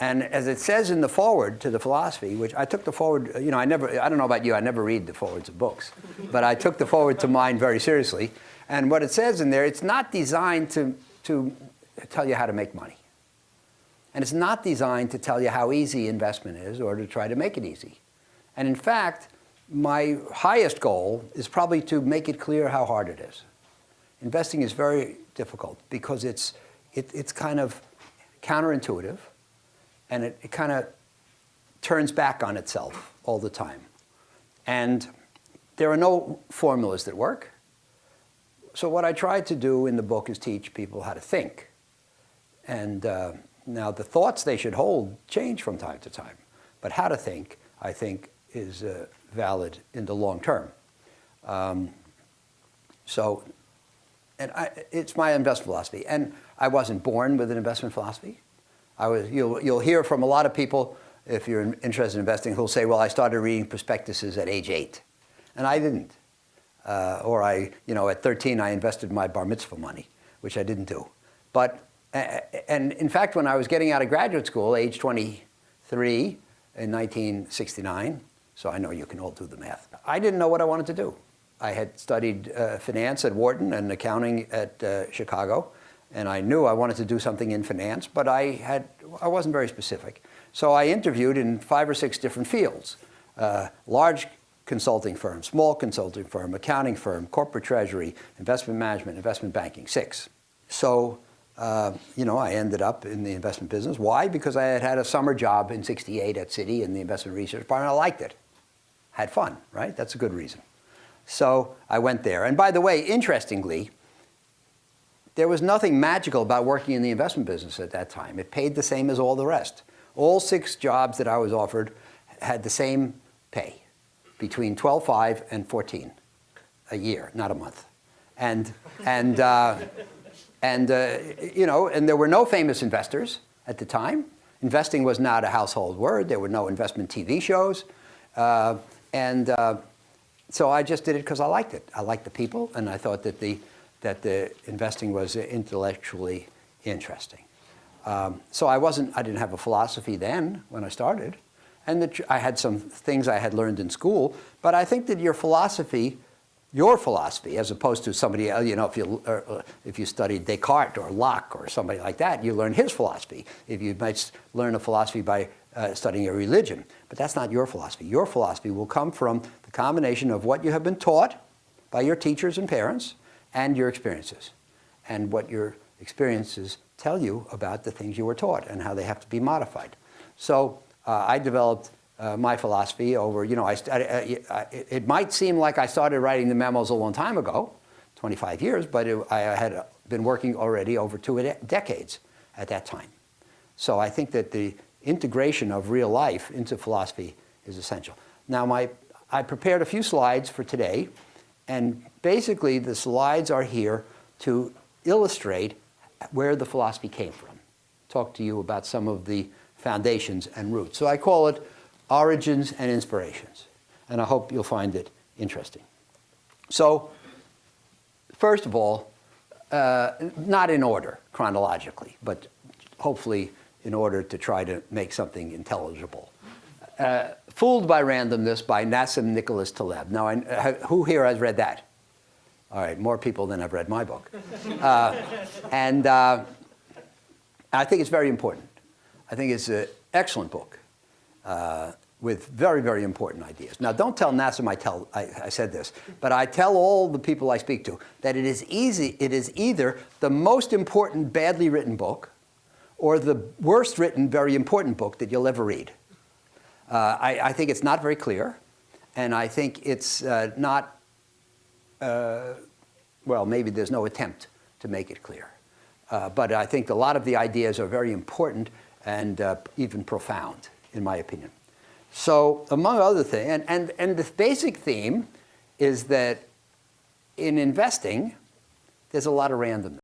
And as it says in the foreword to the philosophy, which I took the foreword, you know, I don't know about you, I never read the forewords of books, but I took the foreword to mine very seriously. And what it says in there, it's not designed to tell you how to make money. And it's not designed to tell you how easy investment is or to try to make it easy. And in fact, my highest goal is probably to make it clear how hard it is. Investing is very difficult because it's kind of counterintuitive, and it kind of turns back on itself all the time. And there are no formulas that work. So what I tried to do in the book is teach people how to think. And now the thoughts they should hold change from time to time. But how to think, I think, is valid in the long term. It's my investment philosophy. And I wasn't born with an investment philosophy. You'll hear from a lot of people, if you're interested in investing, who'll say, well, I started reading prospectuses at age 8. And I didn't. At 13, I invested my bar mitzvah money, which I didn't do. And in fact, when I was getting out of graduate school, age 23 in 1969, so I know you can all do the math, I didn't know what I wanted to do. I had studied finance at Wharton and accounting at Chicago, and I knew I wanted to do something in finance, but I wasn't very specific. So I interviewed in 5 or 6 different fields: large consulting firm, small consulting firm, accounting firm, corporate treasury, investment management, investment banking, 6. So, I ended up in the investment business. Why? Because I had a summer job in '68 at Citi in the investment research department. I liked it. Had fun, right? That's a good reason. So I went there. And by the way, interestingly, there was nothing magical about working in the investment business at that time. It paid the same as all the rest. All 6 jobs that I was offered had the same pay, between $12,500 and $14,000 a year, not a month. And there were no famous investors at the time. Investing was not a household word. There were no investment TV shows. So I just did it because I liked it. I liked the people, and I thought that the investing was intellectually interesting. So I didn't have a philosophy then when I started. And I had some things I had learned in school, but I think that your philosophy, as opposed to somebody else, if you studied Descartes or Locke or somebody like that, you learn his philosophy. If you might learn a philosophy by studying a religion, but that's not your philosophy. Your philosophy will come from the combination of what you have been taught by your teachers and parents and your experiences, and what your experiences tell you about the things you were taught and how they have to be modified. So I developed my philosophy over, it might seem like I started writing the memos a long time ago, 25 years, but I had been working already over 2 decades at that time. So I think that the integration of real life into philosophy is essential. Now, I prepared a few slides for today, and basically the slides are here to illustrate where the philosophy came from, talk to you about some of the foundations and roots. So I call it Origins and Inspirations, and I hope you'll find it interesting. So, first of all, not in order chronologically, but hopefully in order to try to make something intelligible. Fooled by Randomness by Nassim Nicholas Taleb. Now, who here has read that? All right, more people than have read my book. And I think it's very important. I think it's an excellent book with very, very important ideas. Now, don't tell Nassim I said this, but I tell all the people I speak to that it is either the most important badly written book or the worst written, very important book that you'll ever read. I think it's not very clear, and I think it's not, maybe there's no attempt to make it clear. But I think a lot of the ideas are very important and even profound, in my opinion. So among other things, and the basic theme is that in investing, there's a lot of randomness.